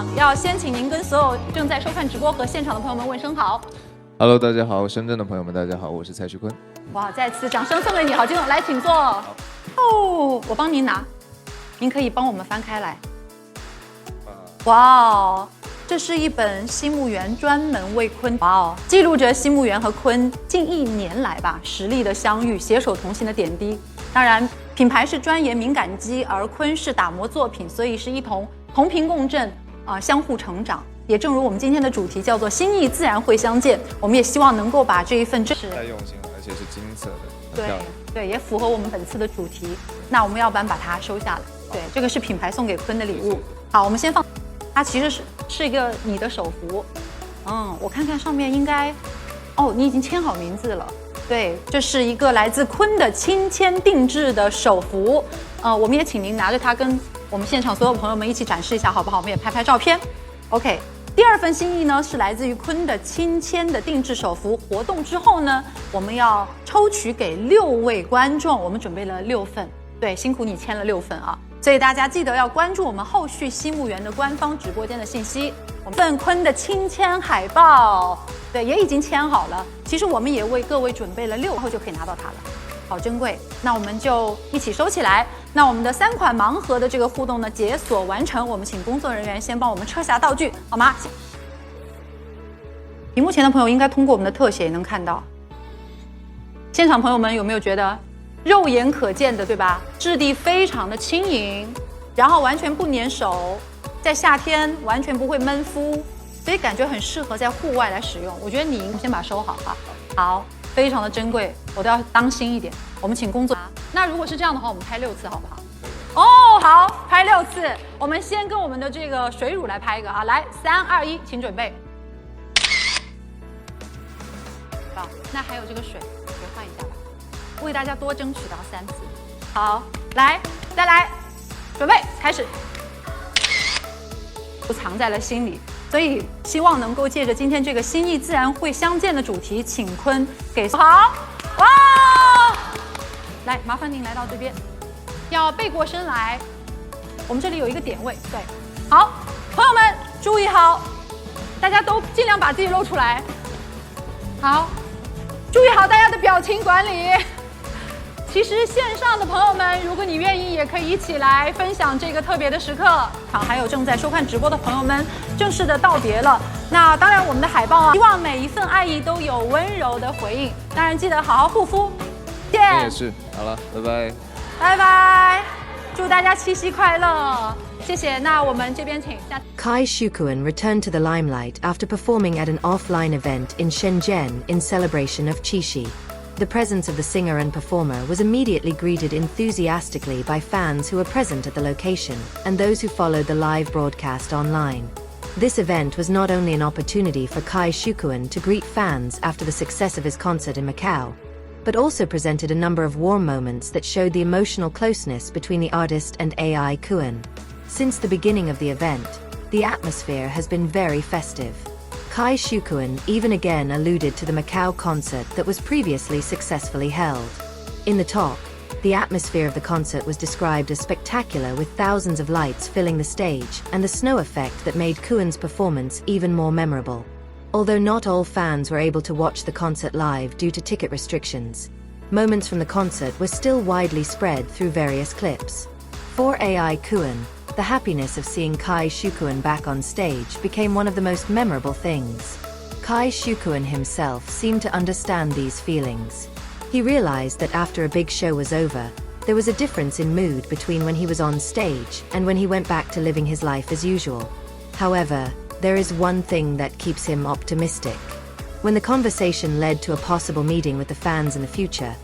场，要先请您跟所有正在收看直播和现场的朋友们问声好。Hello， 大家好，深圳的朋友们，大家好，我是蔡徐坤。哇，再次掌声送给你，好激动，来，请坐。哦，我帮您拿，您可以帮我们翻开来。哇哦，这是一本西木源专门为坤记录着西木源和坤近1年来实力的相遇，携手同行的点滴。当然，品牌是专研敏感肌，而坤是打磨作品，所以是一同频共振相互成长。也正如我们今天的主题叫做心意自然会相见，我们也希望能够把这一份真实太用心了，而且是金色的，对，也符合我们本次的主题。那我们要不然把它收下来。对，这个是品牌送给坤的礼物。好，我们先放。它其实是一个你的手幅，我看看上面应该，你已经签好名字了。对，这是一个来自坤的亲签定制的手幅，我们也请您拿着它跟我们现场所有朋友们一起展示一下，好不好？我们也拍拍照片。OK， 第二份心意呢是来自于坤的亲签的定制手幅，活动之后呢，我们要抽取给6位观众，我们准备了6份，对，辛苦你签了6份啊。所以大家记得要关注我们后续西木源的官方直播间的信息。我们份坤的亲签海报，对，也已经签好了。其实我们也为各位准备了6后就可以拿到它了，好珍贵。那我们就一起收起来。那我们的3款盲盒的这个互动呢，解锁完成，我们请工作人员先帮我们撤下道具，好吗？屏幕前的朋友应该通过我们的特写也能看到。现场朋友们有没有觉得？肉眼可见的，对吧？质地非常的轻盈，然后完全不粘手，在夏天完全不会闷肤，所以感觉很适合在户外来使用。我觉得你先把它收好哈。好，非常的珍贵，我都要当心一点。我们请工作。那如果是这样的话，我们拍6次好不好？好，拍6次。我们先跟我们的这个水乳来拍一个啊，来，3、2、1，请准备。好，那还有这个水，别换一下吧。为大家多争取到3次。好，来，再来，准备，开始。都藏在了心里，所以希望能够借着今天这个心意自然会相见的主题，请坤给好。哇！来，麻烦您来到这边，要背过身来。我们这里有一个点位，对。好，朋友们注意好，大家都尽量把自己露出来。好，注意好大家的表情管理。其实线上的朋友们，如果你愿意，也可以一起来分享这个特别的时刻。好，还有正在收看直播的朋友们，正式的道别了。那当然，我们的海报希望每一份爱意都有温柔的回应。当然，记得好好护肤。谢谢。也是，好了，拜拜。拜拜，祝大家七夕快乐。谢谢。那我们这边请下。Kai Shukun returned to the limelight after performing at an offline event in Shenzhen in celebration of Qixi. The presence of the singer and performer was immediately greeted enthusiastically by fans who were present at the location, and those who followed the live broadcast online. This event was not only an opportunity for Kai Shukun to greet fans after the success of his concert in Macau, but also presented a number of warm moments that showed the emotional closeness between the artist and AI Kuan. Since the beginning of the event, the atmosphere has been very festive. Kai Shukun even again alluded to the Macau concert that was previously successfully held. In the talk, the atmosphere of the concert was described as spectacular, with thousands of lights filling the stage and the snow effect that made Kuan's performance even more memorable. Although not all fans were able to watch the concert live due to ticket restrictions, moments from the concert were still widely spread through various clips. For AI Kuan, the happiness of seeing Kai Shukun back on stage became one of the most memorable things. Kai Shukun himself seemed to understand these feelings. He realized that after a big show was over, there was a difference in mood between when he was on stage and when he went back to living his life as usual. However, there is one thing that keeps him optimistic. When the conversation led to a possible meeting with the fans in the future,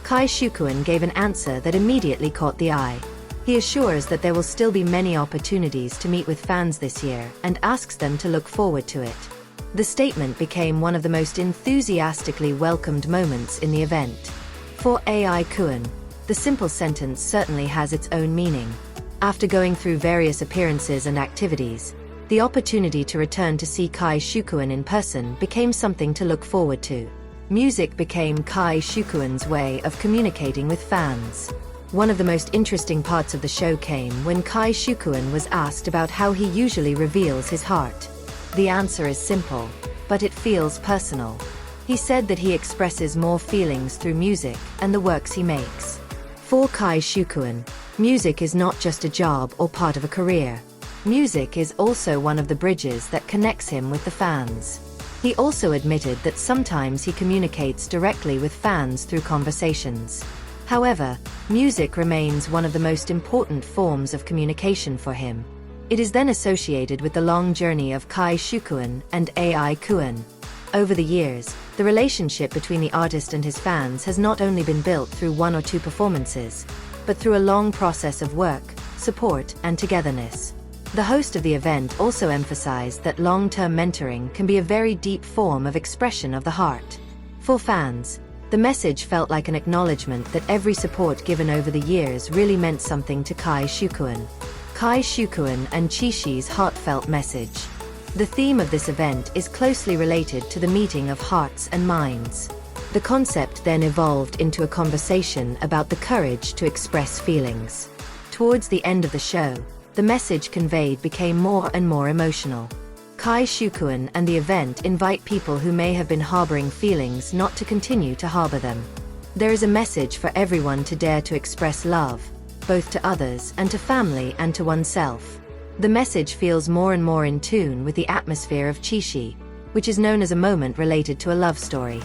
Kai Shukun gave an answer that immediately caught the eye. He assures that there will still be many opportunities to meet with fans this year and asks them to look forward to it. The statement became one of the most enthusiastically welcomed moments in the event. For AI Kuan, the simple sentence certainly has its own meaning. After going through various appearances and activities, the opportunity to return to see Kai Shukun in person became something to look forward to. Music became Kai Shukun's way of communicating with fans. One of the most interesting parts of the show came when Shukun was asked about how he usually reveals his heart. The answer is simple, but it feels personal. He said that he expresses more feelings through music and the works he makes. For Shukun, music is not just a job or part of a career. Music is also one of the bridges that connects him with the fans. He also admitted that sometimes he communicates directly with fans through conversations. However, music remains one of the most important forms of communication for him. It is then associated with the long journey of Shukun and AI Kun. Over the years, the relationship between the artist and his fans has not only been built through 1 or 2 performances, but through a long process of work, support, and togetherness. The host of the event also emphasized that long-term mentoring can be a very deep form of expression of the heart. For fans, the message felt like an acknowledgement that every support given over the years really meant something to Shukun. Shukun and Qishi's heartfelt message. The theme of this event is closely related to the meeting of hearts and minds. The concept then evolved into a conversation about the courage to express feelings. Towards the end of the show, the message conveyed became more and more emotional. Shukun and the event invite people who may have been harboring feelings not to continue to harbor them. There is a message for everyone to dare to express love, both to others and to family and to oneself. The message feels more and more in tune with the atmosphere of Qishi, which is known as a moment related to a love story.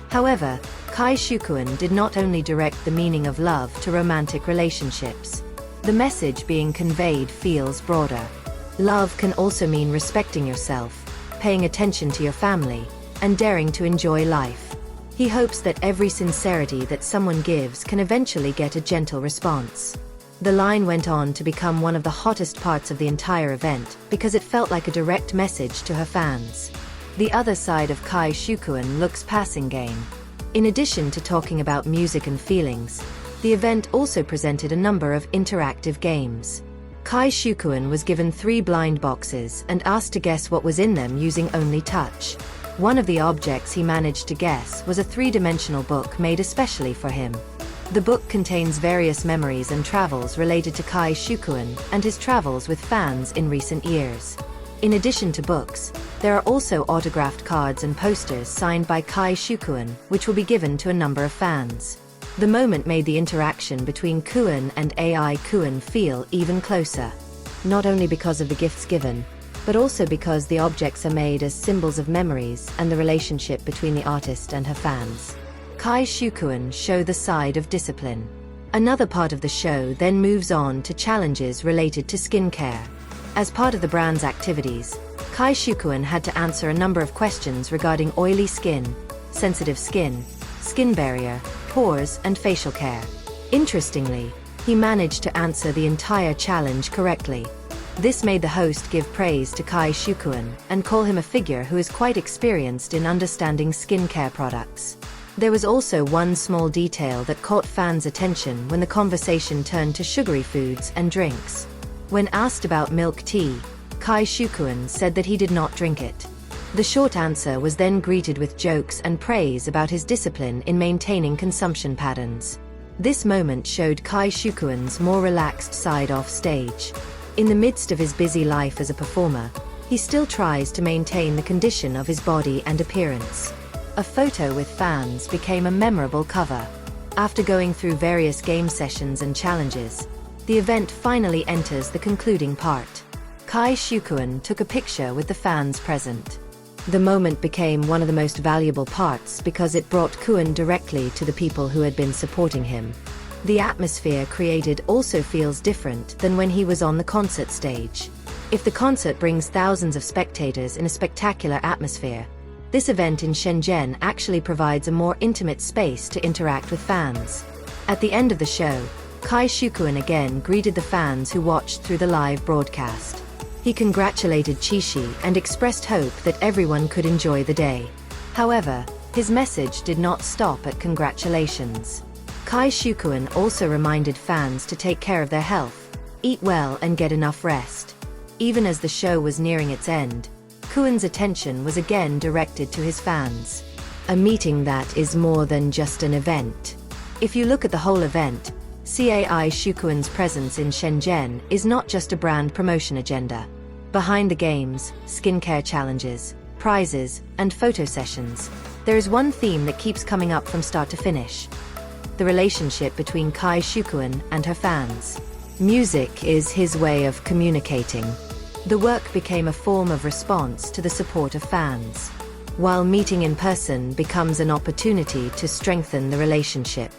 However, Shukun did not only direct the meaning of love to romantic relationships. The message being conveyed feels broader. Love can also mean respecting yourself, paying attention to your family, and daring to enjoy life. He hopes that every sincerity that someone gives can eventually get a gentle response. The line went on to become one of the hottest parts of the entire event because it felt like a direct message to her fans. The other side of Shukun looks passing game. In addition to talking about music and feelings, the event also presented a number of interactive games. Shukun was given 3 blind boxes and asked to guess what was in them using only touch. One of the objects he managed to guess was a 3-dimensional book made especially for him. The book contains various memories and travels related to Shukun and his travels with fans in recent years. In addition to books, there are also autographed cards and posters signed by Shukun, which will be given to a number of fans. The moment made the interaction between Kun and AI Kun feel even closer. Not only because of the gifts given, but also because the objects are made as symbols of memories and the relationship between the artist and her fans. Shukun show the side of discipline. Another part of the show then moves on to challenges related to skincare. As part of the brand's activities, Shukun had to answer a number of questions regarding oily skin, sensitive skin, skin barrier, pores, and facial care. Interestingly, he managed to answer the entire challenge correctly. This made the host give praise to Shukun and call him a figure who is quite experienced in understanding skincare products. There was also one small detail that caught fans' attention when the conversation turned to sugary foods and drinks. When asked about milk tea, Shukun said that he did not drink it. The short answer was then greeted with jokes and praise about his discipline in maintaining consumption patterns. This moment showed Shukun's more relaxed side off stage. In the midst of his busy life as a performer, he still tries to maintain the condition of his body and appearance. A photo with fans became a memorable cover. After going through various game sessions and challenges, the event finally enters the concluding part. Shukun took a picture with the fans present. The moment became one of the most valuable parts because it brought Kun directly to the people who had been supporting him. The atmosphere created also feels different than when he was on the concert stage. If the concert brings thousands of spectators in a spectacular atmosphere, this event in Shenzhen actually provides a more intimate space to interact with fans. At the end of the show, Shukun again greeted the fans who watched through the live broadcast. He congratulated Qishi and expressed hope that everyone could enjoy the day. However, his message did not stop at congratulations. Shukun also reminded fans to take care of their health, eat well and get enough rest. Even as the show was nearing its end, Kun's attention was again directed to his fans. A meeting that is more than just an event. If you look at the whole event, CAI Shukuan's presence in Shenzhen is not just a brand promotion agenda. Behind the games, skincare challenges, prizes, and photo sessions, there is one theme that keeps coming up from start to finish: the relationship between Kai Shukun and her fans. Music is his way of communicating. The work became a form of response to the support of fans, while meeting in person becomes an opportunity to strengthen the relationship.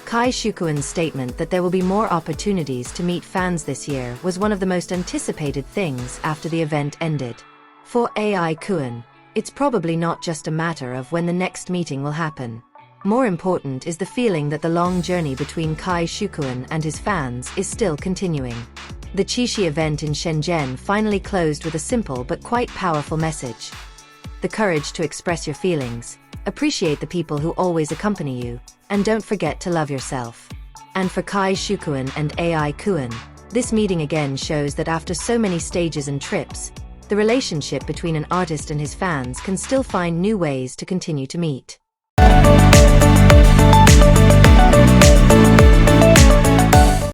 Kai Shukuan's statement that there will be more opportunities to meet fans this year was one of the most anticipated things after the event ended. For AI Kuan, it's probably not just a matter of when the next meeting will happen. More important is the feeling that the long journey between Kai Shukuan and his fans is still continuing. The Qixi event in Shenzhen finally closed with a simple but quite powerful message: the courage to express your feelings, appreciate the people who always accompany you, and don't forget to love yourself. And for Kai Shukun and AI Kuan, this meeting again shows that after so many stages and trips, the relationship between an artist and his fans can still find new ways to continue to meet.